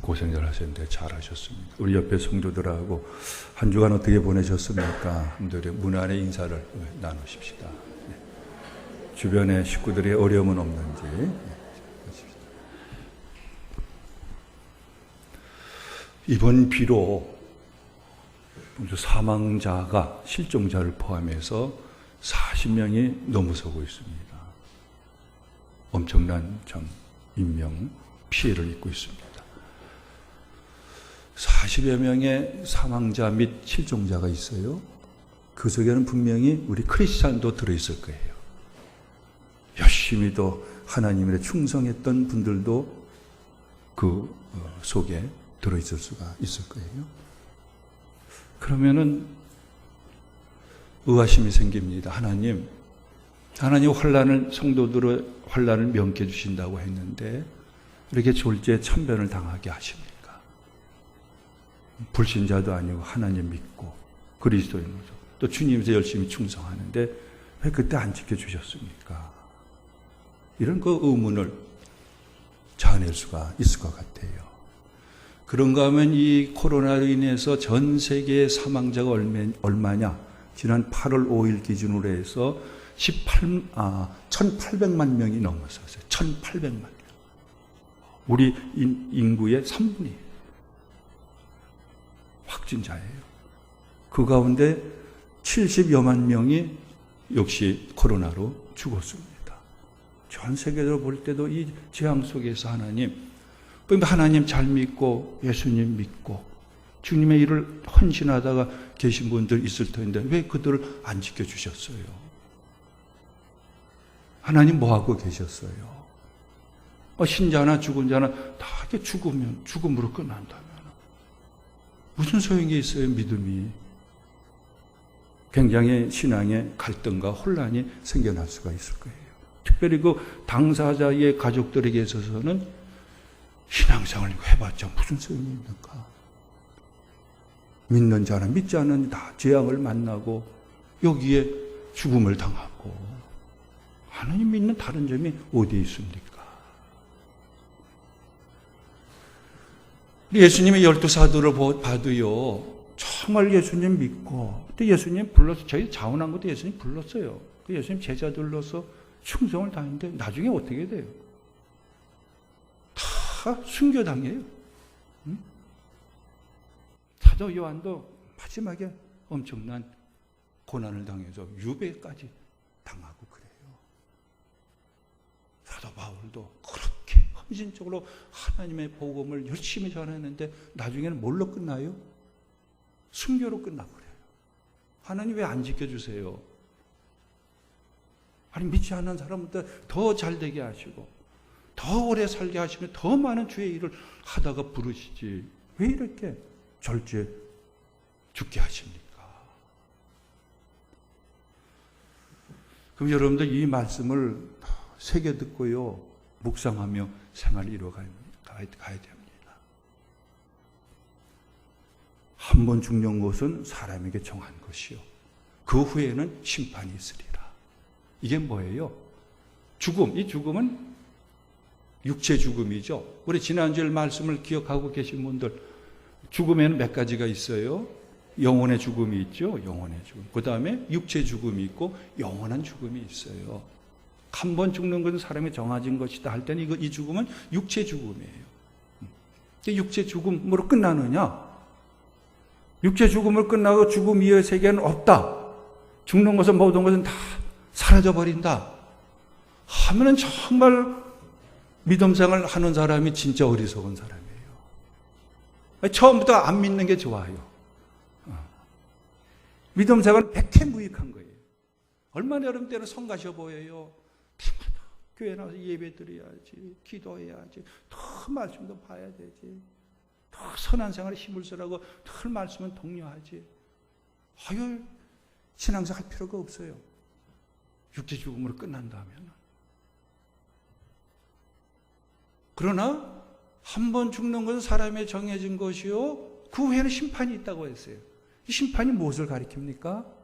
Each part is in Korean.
고생들 하셨는데 잘하셨습니다. 우리 옆에 성도들하고 한 주간 어떻게 보내셨습니까? 분들의 문 안에 인사를 나누십시다. 네. 주변에 식구들의 어려움은 없는지. 네. 이번 비로 사망자가 실종자를 포함해서 40명이 넘어서고 있습니다. 엄청난 참 인명 피해를 입고 있습니다. 40여 명의 사망자 및 실종자가 있어요. 그 속에는 분명히 우리 크리스찬도 들어있을 거예요. 열심히 또 하나님에 충성했던 분들도 그 속에 들어있을 수가 있을 거예요. 그러면은 의아심이 생깁니다. 하나님 환난을, 성도들의 환난을 명케 주신다고 했는데 이렇게 졸지에 참변을 당하게 하십니까? 불신자도 아니고 하나님 믿고 그리스도인으로서 또 주님에서 열심히 충성하는데 왜 그때 안 지켜주셨습니까? 이런 그 의문을 자아낼 수가 있을 것 같아요. 그런가 하면 이 코로나로 인해서 전 세계의 사망자가 얼마냐? 지난 8월 5일 기준으로 해서 1,800만 명이 넘어섰어요. 1,800만 명. 우리 인구의 3분이 확진자예요. 그 가운데 70여만 명이 역시 코로나로 죽었습니다. 전 세계적으로 볼 때도 이 재앙 속에서 하나님 잘 믿고 예수님 믿고 주님의 일을 헌신하다가 계신 분들 있을 텐데 왜 그들을 안 지켜주셨어요? 하나님 뭐하고 계셨어요? 신자나 죽은 자나 다 이렇게 죽음으로 끝난다면 무슨 소용이 있어요? 믿음이. 굉장히 신앙의 갈등과 혼란이 생겨날 수가 있을 거예요. 특별히 그 당사자의 가족들에게 있어서는 신앙생활을 해봤자 무슨 소용이 있는가? 믿는 자나 믿지 않는 다 재앙을 만나고 여기에 죽음을 당하고 하나님 믿는 다른 점이 어디에 있습니까? 예수님의 12사도를 봐도요, 정말 예수님 믿고, 또 예수님 불러서, 저희 자원한 것도 예수님 불렀어요. 그 예수님 제자들로서 충성을 다했는데, 나중에 어떻게 돼요? 다 순교당해요. 응? 사도 요한도 마지막에 엄청난 고난을 당해서 유배까지 당하고 그래요. 사도 바울도 그렇게 헌신적으로 하나님의 복음을 열심히 전했는데 나중에는 뭘로 끝나요? 순교로 끝나버려요. 하나님 왜 안 지켜주세요? 아니 믿지 않는 사람한테 더 잘되게 하시고 더 오래 살게 하시면 더 많은 주의 일을 하다가 부르시지 왜 이렇게 절제 죽게 하십니까? 그럼 여러분들 이 말씀을 새겨 듣고요 묵상하며 생활을 이루어가야 됩니다. 한 번 죽는 것은 사람에게 정한 것이요. 그 후에는 심판이 있으리라. 이게 뭐예요? 죽음. 이 죽음은 육체 죽음이죠. 우리 지난주에 말씀을 기억하고 계신 분들 죽음에는 몇 가지가 있어요. 영혼의 죽음이 있죠. 영혼의 죽음. 그 다음에 육체 죽음이 있고 영원한 죽음이 있어요. 한 번 죽는 것은 사람이 정해진 것이다 할 때는 이 죽음은 육체 죽음이에요. 육체 죽음으로 끝나느냐? 육체 죽음을 끝나고 죽음 이후의 세계는 없다. 죽는 것은 모든 것은 다 사라져버린다. 하면은 정말 믿음생활을 하는 사람이 진짜 어리석은 사람이에요. 처음부터 안 믿는 게 좋아요. 믿음생활은 백해무익한 거예요. 얼마나 여러분 때는 성가셔 보여요. 교회 나와서 예배 드려야지, 기도해야지, 더 말씀도 봐야 되지, 더 선한 생활에 힘을 쓰라고 더 말씀은 독려하지. 아유, 신앙생활 할 필요가 없어요. 육체 죽음으로 끝난다면. 그러나 한 번 죽는 것은 사람의 정해진 것이요, 그 후에는 심판이 있다고 했어요. 이 심판이 무엇을 가리킵니까?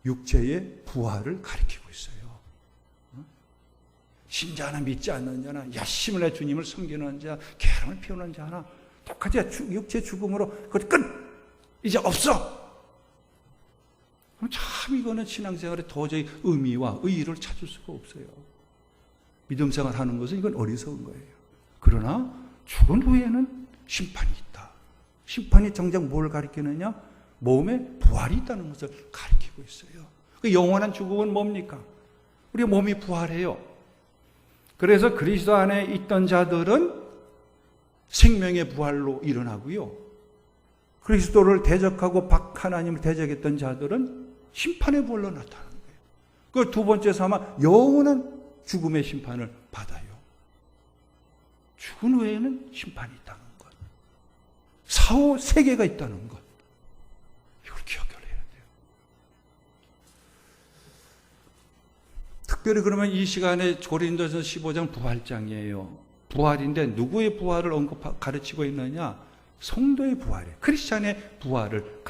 육체의 부활을 가리키고 있어요. 신자 하나 믿지 않는 자나 야심을 내 주님을 섬기는 자, 계랑을 피우는 자 하나 똑같이 육체 죽음으로 그것 끝! 이제 없어! 그럼 참 이거는 신앙생활에 도저히 의미와 의의를 찾을 수가 없어요. 믿음 생활하는 것은 이건 어리석은 거예요. 그러나 죽은 후에는 심판이 있다. 심판이 정작 뭘 가리키느냐? 몸에 부활이 있다는 것을 가리키고 있어요. 그 영원한 죽음은 뭡니까? 우리 몸이 부활해요. 그래서 그리스도 안에 있던 자들은 생명의 부활로 일어나고요. 그리스도를 대적하고 하나님을 대적했던 자들은 심판의 부활로 나타나는 거예요. 그 두 번째 삼아 영원한 죽음의 심판을 받아요. 죽은 후에는 심판이 있다는 것. 사후 세계가 있다는 것. 이걸 기억을 해야 돼요. 특별히 그러면 이 시간에 고린도전서 15장 부활장이에요. 부활인데 누구의 부활을 가르치고 있느냐? 성도의 부활이에요. 크리스찬의 부활을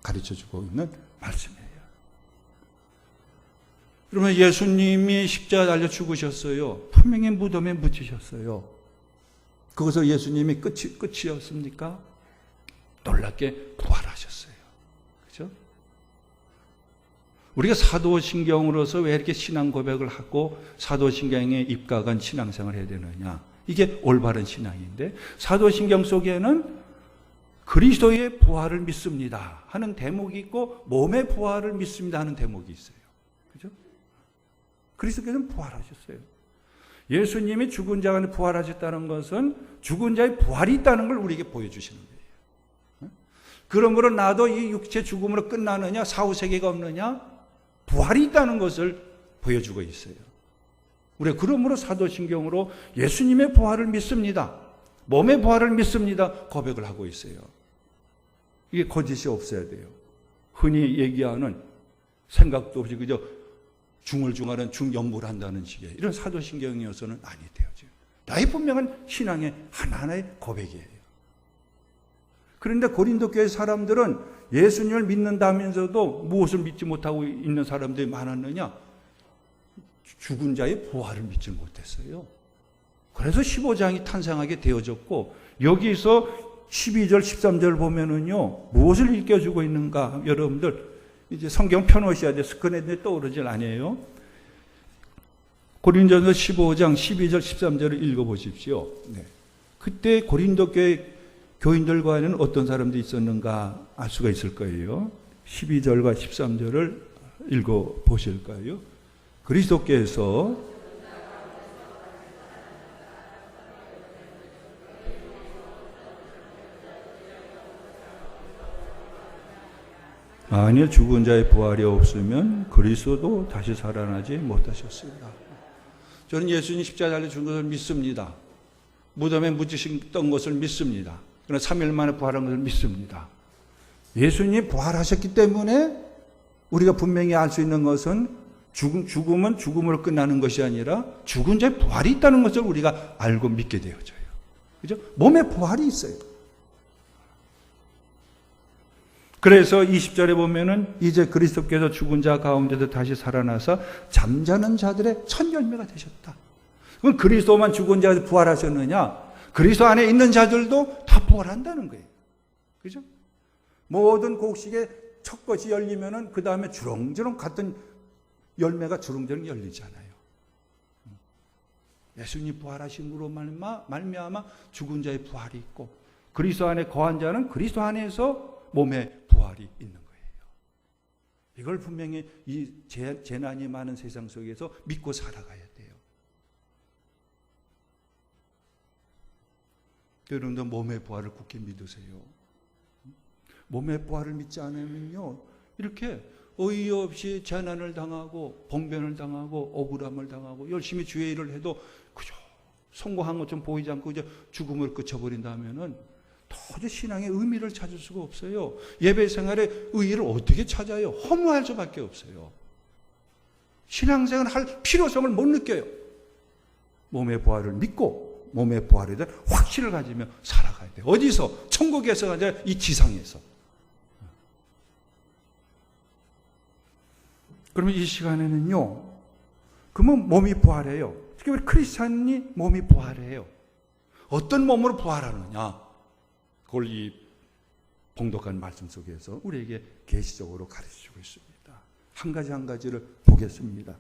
가르쳐주고 있는 말씀이에요. 그러면 예수님이 십자가에 달려 죽으셨어요. 분명히 무덤에 묻히셨어요. 거기서 예수님이 끝이었습니까? 놀랍게 부활하셨어요. 그죠? 우리가 사도신경으로서 왜 이렇게 신앙 고백을 하고 사도신경에 입각한 신앙생활을 해야 되느냐? 이게 올바른 신앙인데 사도신경 속에는 그리스도의 부활을 믿습니다 하는 대목이 있고 몸의 부활을 믿습니다 하는 대목이 있어요. 그죠? 그리스도께서는 부활하셨어요. 예수님이 죽은 자 가운데 부활하셨다는 것은 죽은 자의 부활이 있다는 걸 우리에게 보여주시는 거예요. 그러므로 나도 이 육체 죽음으로 끝나느냐? 사후세계가 없느냐? 부활이 있다는 것을 보여주고 있어요. 우리가 그러므로 사도신경으로 예수님의 부활을 믿습니다. 몸의 부활을 믿습니다. 고백을 하고 있어요. 이게 거짓이 없어야 돼요. 흔히 얘기하는 생각도 없이 그저 중얼중얼한 중연부를 한다는 식의 이런 사도신경이어서는 아니 돼요. 나의 분명한 신앙의 하나하나의 고백이에요. 그런데 고린도 교회 사람들은 예수님을 믿는다면서도 무엇을 믿지 못하고 있는 사람들이 많았느냐? 죽은 자의 부활을 믿지 못했어요. 그래서 15장이 탄생하게 되어졌고 여기서 12절 13절 보면은요 무엇을 일깨워주고 있는가? 여러분들 이제 성경 펴놓으셔야 돼요. 스크린에 떠오르질 아니에요. 고린도전서 15장 12절 13절을 읽어보십시오. 네. 그때 고린도 교회 교인들과는 어떤 사람들이 있었는가 알 수가 있을 거예요. 12절과 13절을 읽어보실까요? 그리스도께서 만일 죽은 자의 부활이 없으면 그리스도도 다시 살아나지 못하셨습니다. 저는 예수님 십자가에 달려 죽은 것을 믿습니다. 무덤에 묻히셨던 것을 믿습니다. 그러나 3일 만에 부활한 것을 믿습니다. 예수님이 부활하셨기 때문에 우리가 분명히 알 수 있는 것은 죽음은 죽음으로 끝나는 것이 아니라 죽은 자의 부활이 있다는 것을 우리가 알고 믿게 되어져요. 그죠? 몸에 부활이 있어요. 그래서 20절에 보면은 이제 그리스도께서 죽은 자 가운데서 다시 살아나서 잠자는 자들의 첫 열매가 되셨다. 그럼 그리스도만 죽은 자가 부활하셨느냐? 그리스도 안에 있는 자들도 다 부활한다는 거예요. 그죠? 모든 곡식의 첫 것이 열리면은 그 다음에 주렁주렁 같은 열매가 주렁주렁 열리잖아요. 예수님 부활하심으로 말미암아 죽은 자의 부활이 있고 그리스도 안에 거한 자는 그리스도 안에서 몸에 부활이 있는 거예요. 이걸 분명히 이 재난이 많은 세상 속에서 믿고 살아가야 돼요. 여러분도 몸의 부활을 굳게 믿으세요. 몸의 부활을 믿지 않으면요 이렇게 어이없이 재난을 당하고 봉변을 당하고 억울함을 당하고 열심히 주의 일을 해도 그저 성공한 것 좀 보이지 않고 이제 죽음을 그쳐버린다면은 도저히 신앙의 의미를 찾을 수가 없어요. 예배 생활의 의의를 어떻게 찾아요? 허무할 수밖에 없어요. 신앙생활 할 필요성을 못 느껴요. 몸의 부활을 믿고 몸의 부활에 대한 확신을 가지며 살아가야 돼요. 어디서? 천국에서가 아니라 이 지상에서. 그러면 이 시간에는요, 그러면 몸이 부활해요. 어떻게 우리 크리스찬이 몸이 부활해요? 어떤 몸으로 부활하느냐? 그걸 이 봉독한 말씀 속에서 우리에게 계시적으로 가르쳐주고 있습니다. 한 가지 한 가지를 보겠습니다.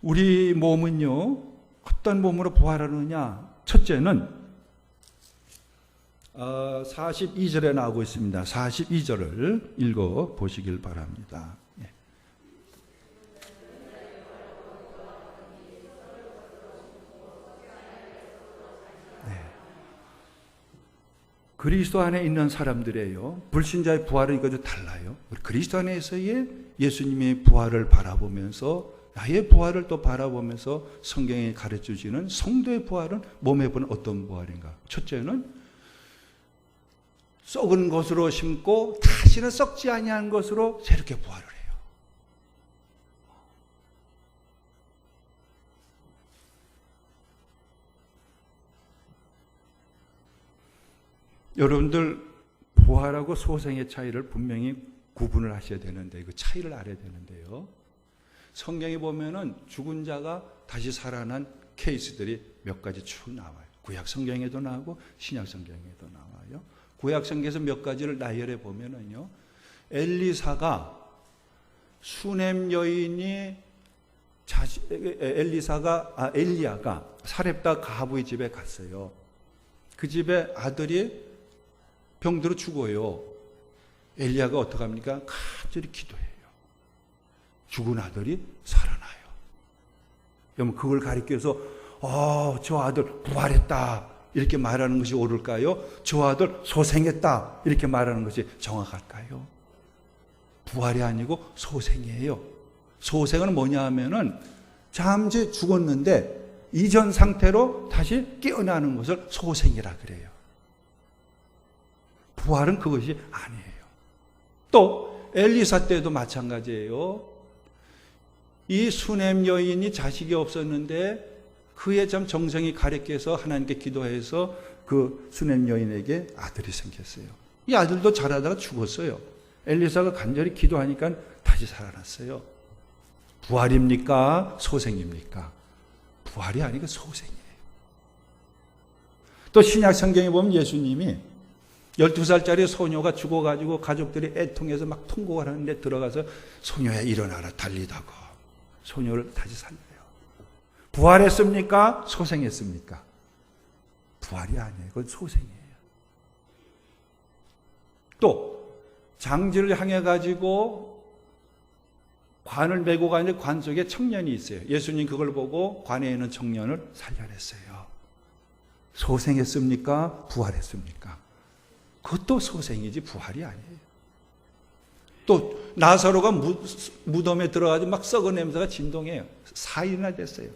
우리 몸은요, 어떤 몸으로 부활하느냐? 첫째는 42절에 나오고 있습니다. 42절을 읽어 보시길 바랍니다. 그리스도 안에 있는 사람들이에요. 불신자의 부활은 이것도 달라요. 우리 그리스도 안에서의 예수님의 부활을 바라보면서 나의 부활을 또 바라보면서 성경에 가르쳐주는 성도의 부활은 몸에 보는 어떤 부활인가? 첫째는 썩은 것으로 심고 다시는 썩지 아니한 것으로 새롭게 부활을 해요. 여러분들 부활하고 소생의 차이를 분명히 구분을 하셔야 되는데 그 차이를 알아야 되는데요. 성경에 보면은 죽은 자가 다시 살아난 케이스들이 몇 가지 쭉 나와요. 구약 성경에도 나오고 신약 성경에도 나와요. 구약 성경에서 몇 가지를 나열해 보면은요. 엘리야가 사렙다 가부의 집에 갔어요. 그 집에 아들이 병들어 죽어요. 엘리야가 어떻게 합니까? 간절히 기도해요. 죽은 아들이 살아나요. 여러분 그걸 가리켜서 저 아들 부활했다 이렇게 말하는 것이 옳을까요? 저 아들 소생했다 이렇게 말하는 것이 정확할까요? 부활이 아니고 소생이에요. 소생은 뭐냐 하면은 잠시 죽었는데 이전 상태로 다시 깨어나는 것을 소생이라 그래요. 부활은 그것이 아니에요. 또 엘리사 때도 마찬가지예요. 이 수넴 여인이 자식이 없었는데 그의 참 정성이 가르쳐서 하나님께 기도해서 그 수넴 여인에게 아들이 생겼어요. 이 아들도 자라다가 죽었어요. 엘리사가 간절히 기도하니까 다시 살아났어요. 부활입니까? 소생입니까? 부활이 아니고 소생이에요. 또 신약 성경에 보면 예수님이 12살짜리 소녀가 죽어가지고 가족들이 애통해서 막 통곡을 하는데 들어가서 소녀야 일어나라 달리다가 소녀를 다시 살려요. 부활했습니까? 소생했습니까? 부활이 아니에요. 그건 소생이에요. 또 장지를 향해 가지고 관을 메고 가는데 관 속에 청년이 있어요. 예수님 그걸 보고 관에 있는 청년을 살려냈어요. 소생했습니까? 부활했습니까? 그것도 소생이지 부활이 아니에요. 또 나사로가 무덤에 들어가서 막 썩은 냄새가 진동해요. 4일이나 됐어요.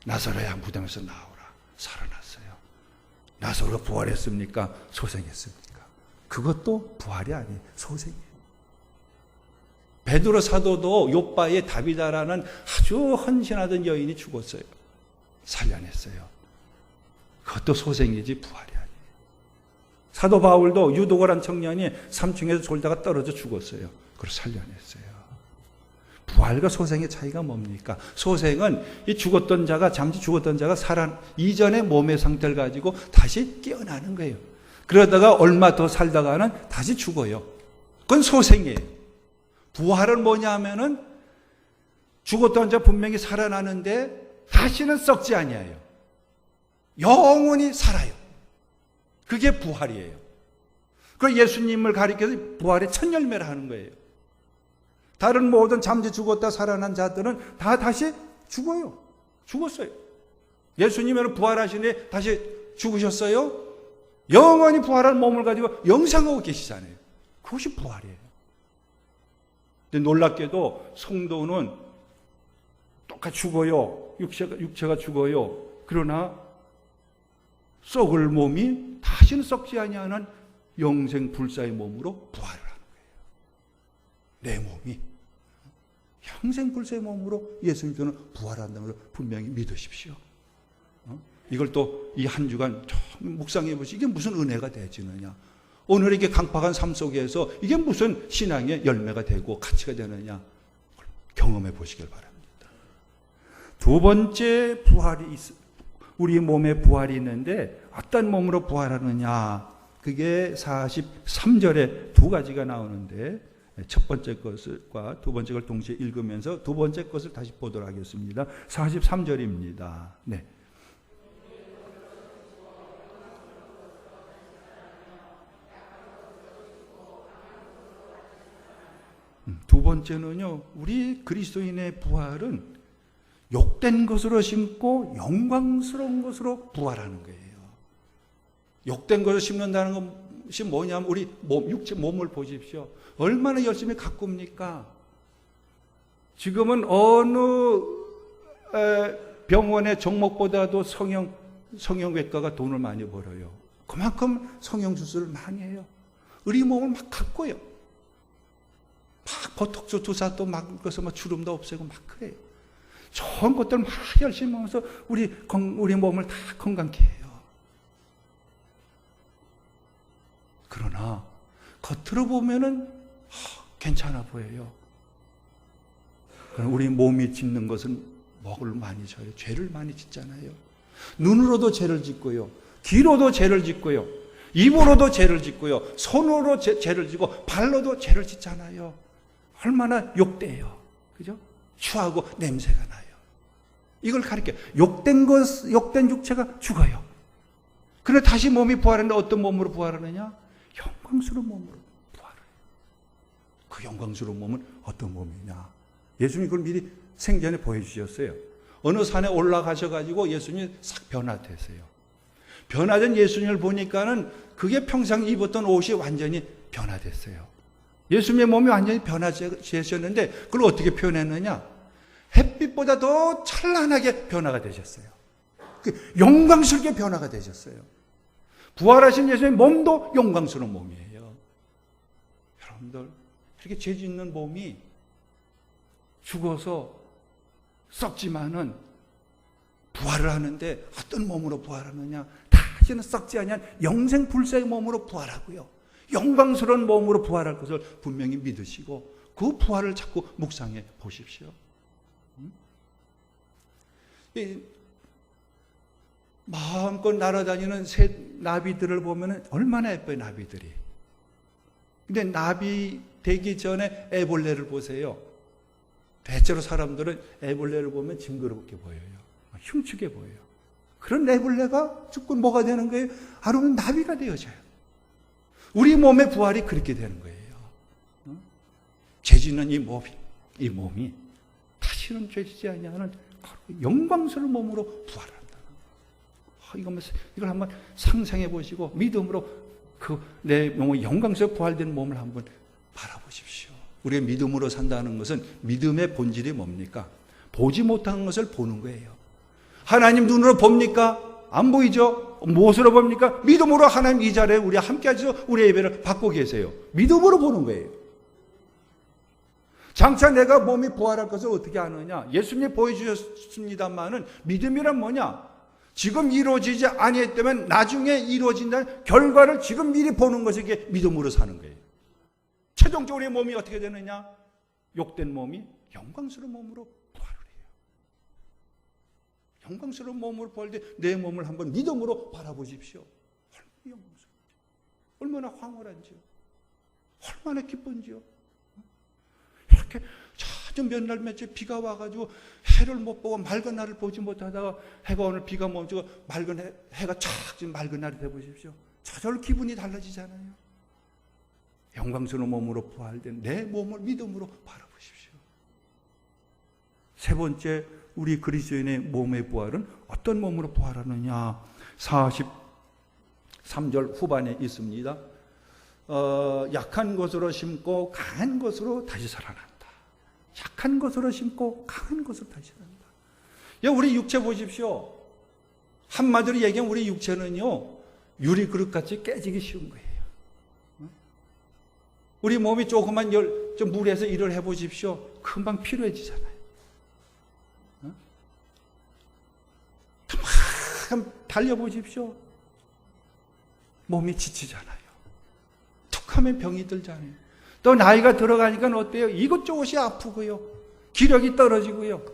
나사로야 무덤에서 나오라. 살아났어요. 나사로가 부활했습니까? 소생했습니까? 그것도 부활이 아니에요. 소생이에요. 베드로 사도도 욥바의 다비다라는 아주 헌신하던 여인이 죽었어요. 살려냈어요. 그것도 소생이지 부활이 아니에요. 사도 바울도 유도고란 청년이 3층에서 졸다가 떨어져 죽었어요. 그걸 살려냈어요. 부활과 소생의 차이가 뭡니까? 소생은 이 죽었던 자가 잠시 죽었던 자가 살아 이전의 몸의 상태를 가지고 다시 깨어나는 거예요. 그러다가 얼마 더 살다가는 다시 죽어요. 그건 소생이에요. 부활은 뭐냐 하면은 죽었던 자 분명히 살아나는데 다시는 썩지 아니하여 영원히 살아요. 그게 부활이에요. 그 예수님을 가리켜서 부활의 첫 열매를 하는 거예요. 다른 모든 잠시 죽었다 살아난 자들은 다 다시 죽어요. 죽었어요. 예수님은 부활하시니 다시 죽으셨어요? 영원히 부활한 몸을 가지고 영생하고 계시잖아요. 그것이 부활이에요. 근데 놀랍게도 성도는 똑같이 죽어요. 육체가 죽어요. 그러나 썩을 몸이 다시는 썩지 아니하는 영생 불사의 몸으로 부활을 하는 거예요. 내 몸이 영생 불사의 몸으로 예수님께서는 부활한다는 걸 분명히 믿으십시오. 이걸 또 이 한 주간 묵상해 보시고 이게 무슨 은혜가 되지느냐. 오늘 이렇게 강팍한 삶 속에서 이게 무슨 신앙의 열매가 되고 가치가 되느냐 경험해 보시길 바랍니다. 두 번째 부활이 우리 몸에 부활이 있는데 어떤 몸으로 부활하느냐? 그게 43절에 두 가지가 나오는데 첫 번째 것과 두 번째 걸 동시에 읽으면서 두 번째 것을 다시 보도록 하겠습니다. 43절입니다. 네. 두 번째는요, 우리 그리스도인의 부활은 욕된 것으로 심고 영광스러운 것으로 부활하는 거예요. 욕된 것을 심는다는 것이 뭐냐면 우리 육체 몸을 보십시오. 얼마나 열심히 가꿉니까? 지금은 어느 병원의 종목보다도 성형외과가 돈을 많이 벌어요. 그만큼 성형수술을 많이 해요. 우리 몸을 막 가꿔요. 막 보톡스 주사도 막 그래서 막 주름도 없애고 막 그래요. 좋은 것들 막 열심히 하면서 우리 몸을 다 건강케 해요. 그러나 겉으로 보면은 괜찮아 보여요. 우리 몸이 짓는 것은 뭐를 많이 져요? 죄를 많이 짓잖아요. 눈으로도 죄를 짓고요. 귀로도 죄를 짓고요. 입으로도 죄를 짓고요. 손으로 죄를 짓고 발로도 죄를 짓잖아요. 얼마나 욕돼요. 그죠? 추하고 냄새가 나요. 이걸 가리켜. 욕된 육체가 죽어요. 그런데 다시 몸이 부활하는데 어떤 몸으로 부활하느냐? 영광스러운 몸으로 부활해요. 그 영광스러운 몸은 어떤 몸이냐? 예수님이 그걸 미리 생전에 보여주셨어요. 어느 산에 올라가셔가지고 예수님이 싹 변화되세요. 변화된 예수님을 보니까는 그게 평상 입었던 옷이 완전히 변화됐어요. 예수님의 몸이 완전히 변화되셨는데 그걸 어떻게 표현했느냐? 햇빛보다 더 찬란하게 변화가 되셨어요. 영광스럽게 변화가 되셨어요. 부활하신 예수님의 몸도 영광스러운 몸이에요. 여러분들, 이렇게 죄 짓는 몸이 죽어서 썩지만은 부활을 하는데 어떤 몸으로 부활하느냐? 다시는 썩지 아니한 영생 불사의 몸으로 부활하고요. 영광스러운 몸으로 부활할 것을 분명히 믿으시고 그 부활을 자꾸 묵상해 보십시오. 마음껏 날아다니는 새 나비들을 보면 얼마나 예뻐요, 나비들이. 근데 나비 되기 전에 애벌레를 보세요. 대체로 사람들은 애벌레를 보면 징그럽게 보여요. 흉측해 보여요. 그런 애벌레가 죽고 뭐가 되는 거예요? 아름다운 나비가 되어져요. 우리 몸의 부활이 그렇게 되는 거예요. 죄짓는 이 몸이 다시는 죄짓지 아니하는 영광스러운 몸으로 부활한다. 이걸 한번 상상해 보시고 믿음으로 내 몸의 영광스럽게 부활된 몸을 한번 바라보십시오. 우리가 믿음으로 산다는 것은 믿음의 본질이 뭡니까? 보지 못한 것을 보는 거예요. 하나님 눈으로 봅니까? 안 보이죠? 무엇으로 봅니까? 믿음으로 하나님 이 자리에 우리 함께 하셔서 우리의 예배를 받고 계세요. 믿음으로 보는 거예요. 장차 내가 몸이 부활할 것을 어떻게 아느냐? 예수님이 보여주셨습니다만은 믿음이란 뭐냐? 지금 이루어지지 아니했다면 나중에 이루어진다는 결과를 지금 미리 보는 것이 이게 믿음으로 사는 거예요. 최종적으로 몸이 어떻게 되느냐? 욕된 몸이 영광스러운 몸으로 부활을 해요. 영광스러운 몸으로 부활될 때 내 몸을 한번 믿음으로 바라보십시오. 얼마나 영광스러운지, 얼마나 황홀한지요, 얼마나 기쁜지요. 이렇게 잦은 몇 날 며칠 비가 와가지고 해를 못 보고 맑은 날을 보지 못하다가 해가 오늘 비가 멈추고 맑은 해가 착 지금 맑은 날이 되보십시오. 저절로 기분이 달라지잖아요. 영광스러운 몸으로 부활된 내 몸을 믿음으로 바라보십시오. 세 번째, 우리 그리스도인의 몸의 부활은 어떤 몸으로 부활하느냐? 43절 후반에 있습니다. 약한 것으로 심고 강한 것으로 다시 살아난다. 약한 것으로 심고 강한 것으로 다시 살아난다. 우리 육체 보십시오. 한마디로 얘기하면 우리 육체는요, 유리 그릇같이 깨지기 쉬운 거예요. 우리 몸이 조금만 좀 물에서 일을 해보십시오. 금방 피로해지잖아요. 막 달려보십시오. 몸이 지치잖아요. 툭 하면 병이 들잖아요. 또 나이가 들어가니까 어때요? 이것저것이 아프고요. 기력이 떨어지고요.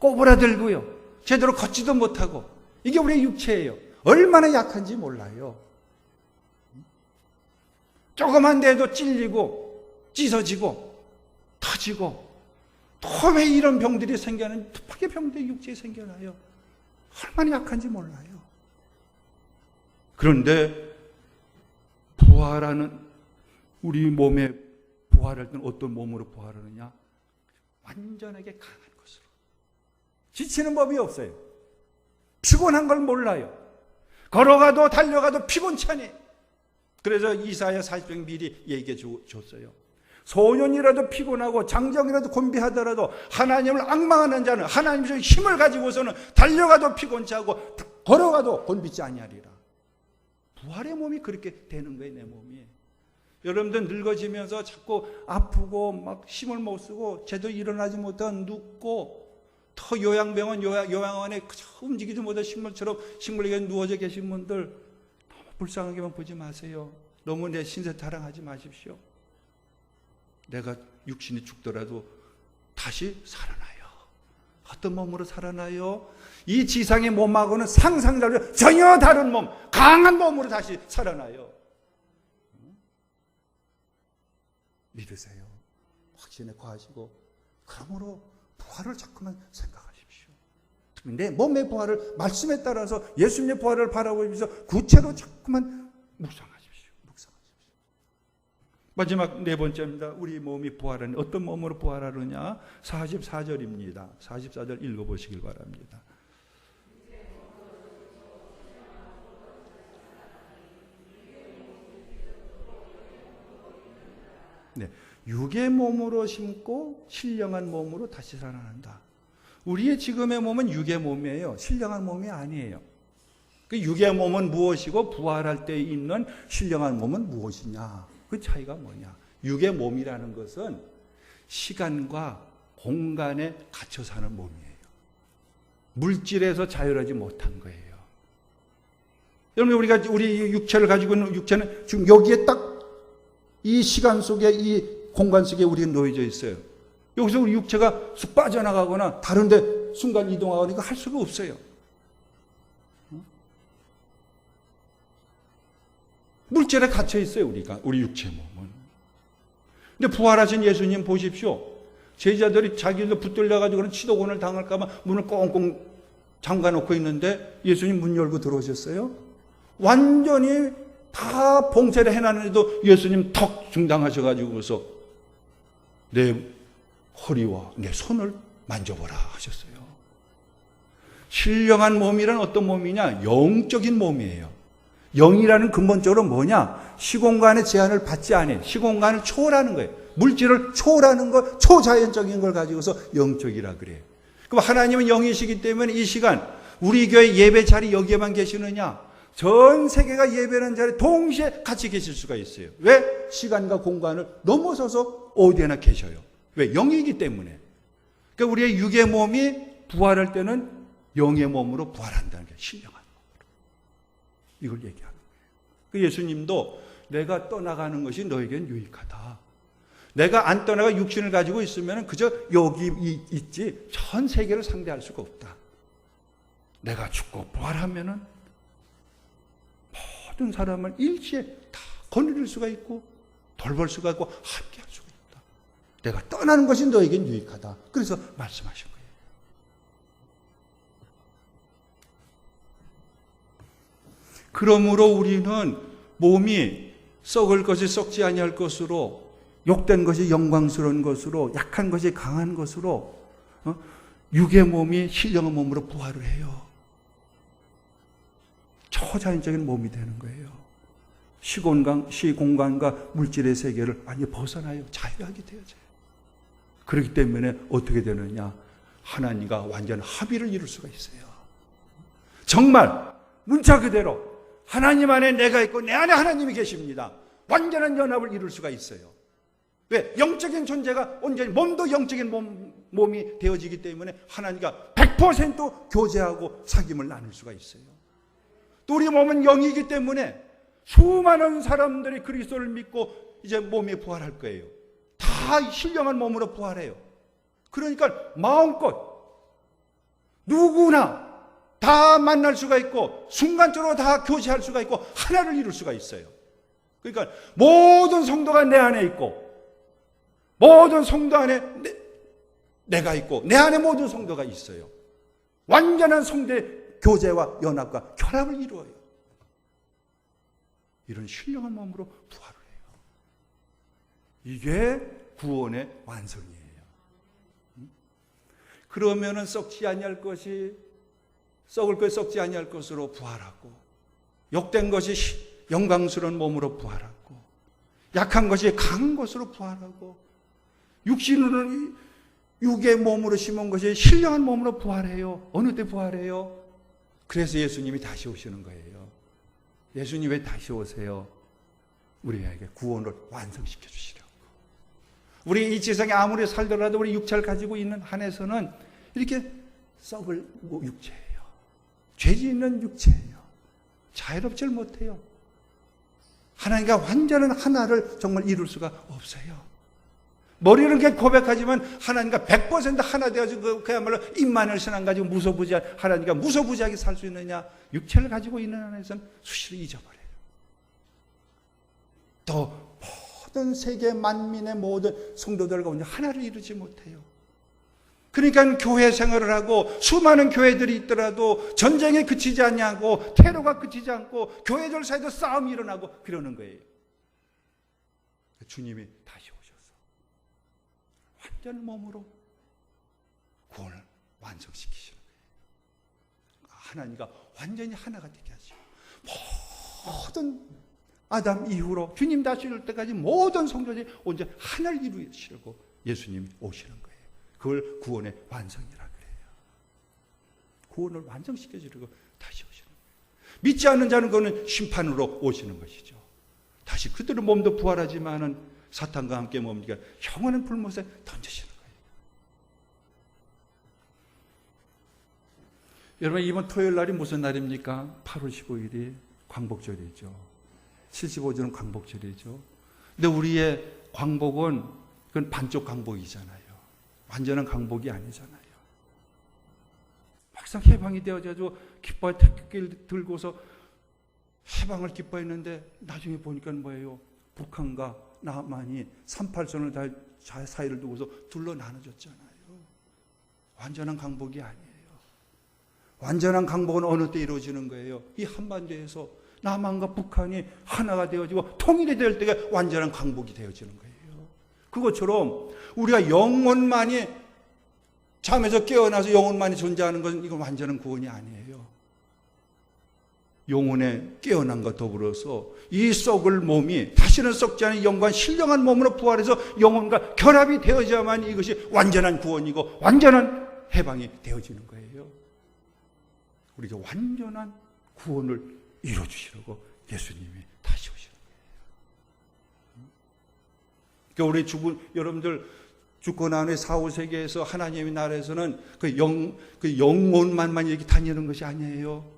꼬부라들고요. 제대로 걷지도 못하고. 이게 우리의 육체예요. 얼마나 약한지 몰라요. 조그만 데도 찔리고 찢어지고 터지고 또 왜 이런 병들이 생겨나는突파의 병들이 육체에 생겨나요. 얼마나 약한지 몰라요. 그런데 부활하는 우리 몸에 부활할 때는 어떤 몸으로 부활하느냐? 완전하게 강한 것으로. 지치는 법이 없어요. 피곤한 걸 몰라요. 걸어가도 달려가도 피곤찮이. 그래서 이사야 40장 미리 얘기해 줬어요. 소년이라도 피곤하고 장정이라도 곤비하더라도 하나님을 앙망하는 자는 하나님의 힘을 가지고서는 달려가도 피곤치 하고 걸어가도 곤비지 아니하리라. 부활의 몸이 그렇게 되는 거예요. 내 몸이. 여러분들 늙어지면서 자꾸 아프고 막 힘을 못 쓰고 제대로 일어나지 못하고 눕고 더 요양병원 요양원에 움직이지 못한 식물처럼 식물에게 누워져 계신 분들 너무 불쌍하게만 보지 마세요. 너무 내 신세 타령하지 마십시오. 내가 육신이 죽더라도 다시 살아나요. 어떤 몸으로 살아나요? 이 지상의 몸하고는 상상달리 전혀 다른 몸, 강한 몸으로 다시 살아나요. 믿으세요. 확신에 거하시고 그러므로 부활을 자꾸만 생각하십시오. 내 몸의 부활을 말씀에 따라서 예수님의 부활을 바라보면서 구체로 자꾸만 묵상하십시오. 마지막 네 번째입니다. 우리 몸이 부활하는 어떤 몸으로 부활하느냐? 44절입니다. 44절 읽어보시길 바랍니다. 네, 육의 몸으로 심고 신령한 몸으로 다시 살아난다. 우리의 지금의 몸은 육의 몸이에요. 신령한 몸이 아니에요. 그 육의 몸은 무엇이고 부활할 때 있는 신령한 몸은 무엇이냐? 그 차이가 뭐냐? 육의 몸이라는 것은 시간과 공간에 갇혀 사는 몸이에요. 물질에서 자유하지 못한 거예요. 여러분, 우리 육체를 가지고 있는 육체는 지금 여기에 딱 이 시간 속에, 이 공간 속에 우리가 놓여져 있어요. 여기서 우리 육체가 쑥 빠져나가거나 다른데 순간 이동하거나 이거 할 수가 없어요. 물질에 갇혀 있어요, 우리 육체 몸은. 근데 부활하신 예수님 보십시오. 제자들이 자기들도 붙들려가지고 그런 치도곤을 당할까봐 문을 꽁꽁 잠가놓고 있는데 예수님 문 열고 들어오셨어요? 완전히 다 봉쇄를 해놨는데도 예수님 턱 중당하셔가지고서 내 허리와 내 손을 만져보라 하셨어요. 신령한 몸이란 어떤 몸이냐? 영적인 몸이에요. 영이라는 근본적으로 뭐냐? 시공간의 제한을 받지 않아요. 시공간을 초월하는 거예요. 물질을 초월하는 것, 초자연적인 걸 가지고서 영적이라 그래요. 그럼 하나님은 영이시기 때문에 이 시간 우리 교회 예배 자리 여기에만 계시느냐? 전 세계가 예배하는 자리에 동시에 같이 계실 수가 있어요. 왜? 시간과 공간을 넘어서서 어디에나 계셔요. 왜? 영이기 때문에. 그러니까 우리의 육의 몸이 부활할 때는 영의 몸으로 부활한다는 게 신령한 몸으로. 이걸 얘기하는 거예요. 그 예수님도 내가 떠나가는 것이 너에겐 유익하다. 내가 안 떠나가 육신을 가지고 있으면 그저 여기 있지 전 세계를 상대할 수가 없다. 내가 죽고 부활하면은 모든 사람을 일시에 다 거느릴 수가 있고 돌볼 수가 있고 함께 할 수가 있다. 내가 떠나는 것이 너에겐 유익하다. 그래서 말씀하신 거예요. 그러므로 우리는 몸이 썩을 것이 썩지 아니할 것으로 욕된 것이 영광스러운 것으로 약한 것이 강한 것으로 육의 몸이 신령한 몸으로 부활을 해요. 초자연적인 몸이 되는 거예요. 시공간과 물질의 세계를 완전히 벗어나요. 자유하게 되어져요. 그렇기 때문에 어떻게 되느냐? 하나님과 완전 합의를 이룰 수가 있어요. 정말 문자 그대로 하나님 안에 내가 있고 내 안에 하나님이 계십니다. 완전한 연합을 이룰 수가 있어요. 왜? 영적인 존재가 온전히 몸도 영적인 몸이 되어지기 때문에 하나님과 100% 교제하고 사귐을 나눌 수가 있어요. 또 우리 몸은 영이기 때문에 수많은 사람들이 그리스도를 믿고 이제 몸이 부활할 거예요. 다 신령한 몸으로 부활해요. 그러니까 마음껏 누구나 다 만날 수가 있고 순간적으로 다 교제할 수가 있고 하나를 이룰 수가 있어요. 그러니까 모든 성도가 내 안에 있고 모든 성도 안에 내가 있고 내 안에 모든 성도가 있어요. 완전한 성도의 교제와 연합과 결합을 이루어요. 이런 신령한 몸으로 부활을 해요. 이게 구원의 완성이에요. 그러면은 썩지 아니할 것이 썩을 것 썩지 아니할 것으로 부활하고 욕된 것이 영광스러운 몸으로 부활하고 약한 것이 강한 것으로 부활하고 육신으로는 육의 몸으로 심은 것이 신령한 몸으로 부활해요. 어느 때 부활해요? 그래서 예수님이 다시 오시는 거예요. 예수님 왜 다시 오세요? 우리에게 구원을 완성시켜 주시려고. 우리 이 세상에 아무리 살더라도 우리 육체를 가지고 있는 한에서는 이렇게 썩을 육체예요. 죄 짓는 육체예요. 자유롭질 못해요. 하나님과 완전한 하나를 정말 이룰 수가 없어요. 머리는 그렇게 고백하지만 하나님과 100% 하나 되어서 그야말로 임마누엘 신앙 가지고 하나님과 무소부지하게 살 수 있느냐? 육체를 가지고 있는 한에서는 수시로 잊어버려요. 또 모든 세계 만민의 모든 성도들 가운데 하나를 이루지 못해요. 그러니까 교회 생활을 하고 수많은 교회들이 있더라도 전쟁에 그치지 않냐고 테러가 그치지 않고 교회들 사이도 싸움이 일어나고 그러는 거예요. 주님이 다시 오셔서 완전 몸으로 구원을 완성시키시는 거예요. 하나님과 완전히 하나가 되게 하시고 모든 아담 이후로 주님 다시 올 때까지 모든 성도들이 온전히 하나를 이루시려고 예수님이 오시는 거예요. 그걸 구원의 완성이라 그래요. 구원을 완성시켜주려고 다시 오시는 거예요. 믿지 않는 자는 그거는 심판으로 오시는 것이죠. 다시 그들의 몸도 부활하지만은 사탄과 함께 뭡니까? 영원한 불못에 던지시는 거예요. 여러분 이번 토요일 날이 무슨 날입니까? 8월 15일이 광복절이죠. 75주는 광복절이죠. 근데 우리의 광복은 그건 반쪽 광복이잖아요. 완전한 강복이 아니잖아요. 막상 해방이 되어가지고 기뻐해 태극기를 들고서 해방을 기뻐했는데 나중에 보니까 뭐예요? 북한과 남한이 38선을 다 사이를 두고서 둘러 나눠졌잖아요. 완전한 강복이 아니에요. 완전한 강복은 어느 때 이루어지는 거예요? 이 한반도에서 남한과 북한이 하나가 되어지고 통일이 될 때가 완전한 강복이 되어지는 거예요. 그것처럼 우리가 영혼만이 잠에서 깨어나서 영혼만이 존재하는 것은 이건 완전한 구원이 아니에요. 영혼에 깨어난 것 더불어서 이 썩을 몸이 다시는 썩지 않은 영광 신령한 몸으로 부활해서 영혼과 결합이 되어져야만 이것이 완전한 구원이고 완전한 해방이 되어지는 거예요. 우리가 완전한 구원을 이루어주시려고 예수님이 다시 오시는 거예요. 그러니까 우리 여러분들 죽고 난 후에 4, 5세기에서 하나님의 나라에서는 그 영혼만만 이렇게 다니는 것이 아니에요.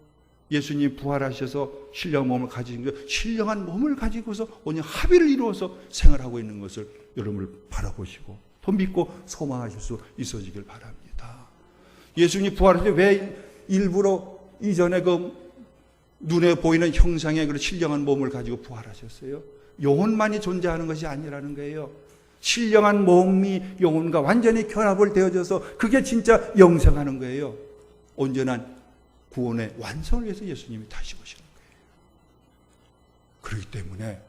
예수님이 부활하셔서 신령한 몸을 가지고 신령한 몸을 가지고서 오늘 합의를 이루어서 생활하고 있는 것을 여러분을 바라보시고 더 믿고 소망하실 수 있어지길 바랍니다. 예수님이 부활하실 때 왜 일부러 이전에 그 눈에 보이는 형상의 그런 신령한 몸을 가지고 부활하셨어요? 영혼만이 존재하는 것이 아니라는 거예요. 신령한 몸이 영혼과 완전히 결합을 되어져서 그게 진짜 영생하는 거예요. 온전한 구원의 완성을 위해서 예수님이 다시 오시는 거예요. 그렇기 때문에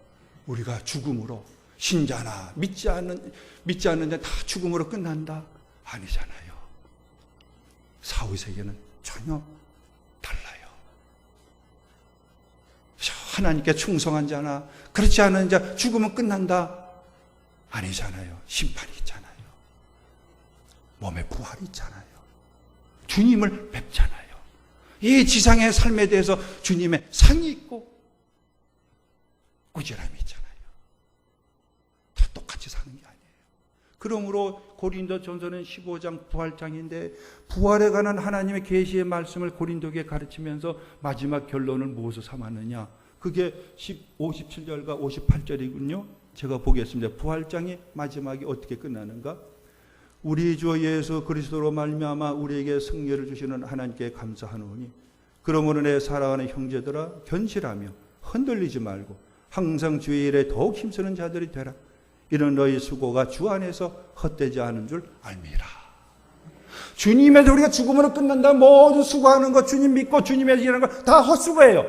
우리가 죽음으로 신자나 믿지 않는 자 다 죽음으로 끝난다? 아니잖아요. 4, 5세기는 전혀 달라요. 하나님께 충성한 자나 그렇지 않은 자 죽으면 끝난다? 아니잖아요. 심판이 있잖아요. 몸에 부활이 있잖아요. 주님을 뵙잖아요. 이 지상의 삶에 대해서 주님의 상이 있고 꾸지람이 있잖아요. 다 똑같이 사는 게 아니에요. 그러므로 고린도전서는 15장 부활장인데 부활에 관한 하나님의 계시의 말씀을 고린도에게 가르치면서 마지막 결론을 무엇을 삼았느냐? 그게 57절과 58절이군요. 제가 보겠습니다. 부활장의 마지막이 어떻게 끝나는가? 우리 주 예수 그리스도로 말미암아 우리에게 승리를 주시는 하나님께 감사하노니 그러므로 내 사랑하는 형제들아 견실하며 흔들리지 말고 항상 주의 일에 더욱 힘쓰는 자들이 되라. 이런 너희 수고가 주 안에서 헛되지 않은 줄 알미라. 주님에서 우리가 죽음으로 끝난다. 모든 수고하는 것, 주님 믿고 주님에서 일하는 것 다 헛수고예요.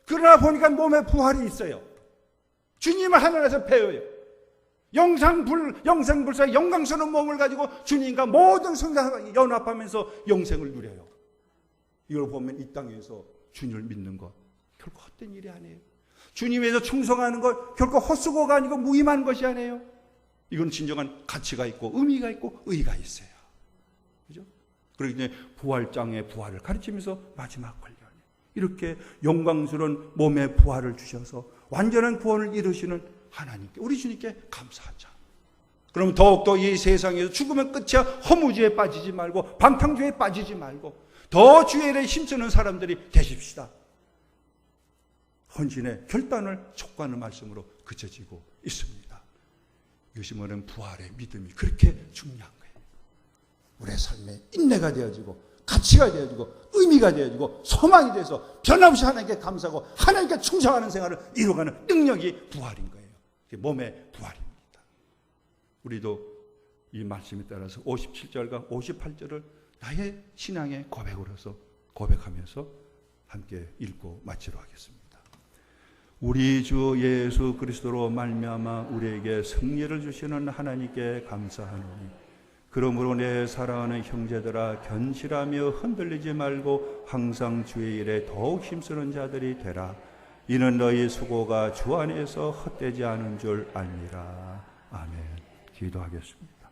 그러나 보니까 몸에 부활이 있어요. 주님을 하늘에서 배워요. 영생불사 영광스러운 몸을 가지고 주님과 모든 성자가 연합하면서 영생을 누려요. 이걸 보면 이 땅에서 주님을 믿는 것 결코 헛된 일이 아니에요. 주님에서 충성하는 것 결코 헛수고가 아니고 무의미한 것이 아니에요. 이건 진정한 가치가 있고 의미가 있고 의의가 있어요. 그죠? 그리고 이제 부활장의 부활을 가르치면서 마지막 관련 이렇게 영광스러운 몸의 부활을 주셔서 완전한 구원을 이루시는 하나님께 우리 주님께 감사하자. 그럼 더욱더 이 세상에서 죽으면 끝이야. 허무주의에 빠지지 말고 방탕주의에 빠지지 말고 더 주의 일에 힘쓰는 사람들이 되십시다. 헌신의 결단을 촉구하는 말씀으로 그쳐지고 있습니다. 이것이 뭐냐면 부활의 믿음이 그렇게 중요한 거예요. 우리의 삶에 인내가 되어지고 가치가 되어지고 의미가 되어지고 소망이 돼서 변함없이 하나님께 감사하고 하나님께 충성하는 생활을 이루어가는 능력이 부활인 거예요. 몸의 부활입니다. 우리도 이 말씀에 따라서 57절과 58절을 나의 신앙의 고백으로서 고백하면서 함께 읽고 마치도록 하겠습니다. 우리 주 예수 그리스도로 말미암아 우리에게 승리를 주시는 하나님께 감사하노니 그러므로 내 사랑하는 형제들아 견실하며 흔들리지 말고 항상 주의 일에 더욱 힘쓰는 자들이 되라. 이는 너희 수고가 주 안에서 헛되지 않은 줄 알미라. 아멘. 기도하겠습니다.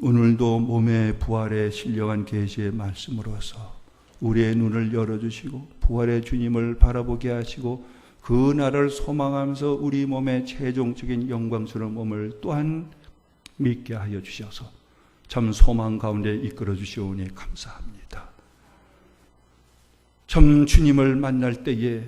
오늘도 몸의 부활에 신령한 계시의 말씀으로서 우리의 눈을 열어주시고 부활의 주님을 바라보게 하시고 그 날을 소망하면서 우리 몸의 최종적인 영광스러운 몸을 또한 믿게 하여 주셔서 참 소망 가운데 이끌어 주시오니 감사합니다. 참 주님을 만날 때에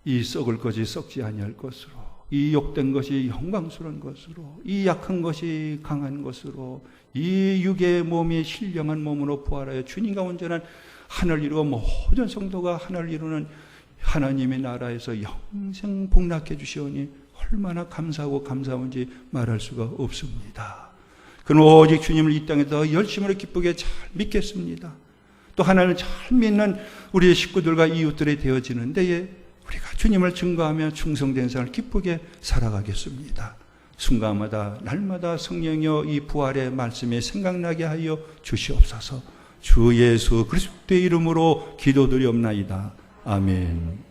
이 썩을 것이 썩지 아니할 것으로 이 욕된 것이 영광스러운 것으로 이 약한 것이 강한 것으로 이 육의 몸이 신령한 몸으로 부활하여 주님과 온전한 하늘 이루어 모든 성도가 하늘 이루는 하나님의 나라에서 영생 복락해 주시오니 얼마나 감사하고 감사한지 말할 수가 없습니다. 그럼 오직 주님을 이 땅에서 열심으로 기쁘게 잘 믿겠습니다. 또 하나님을 잘 믿는 우리의 식구들과 이웃들이 되어지는 데에 우리가 주님을 증거하며 충성된 삶을 기쁘게 살아가겠습니다. 순간마다 날마다 성령이여 이 부활의 말씀이 생각나게 하여 주시옵소서. 주 예수 그리스도의 이름으로 기도드리옵나이다. 아멘.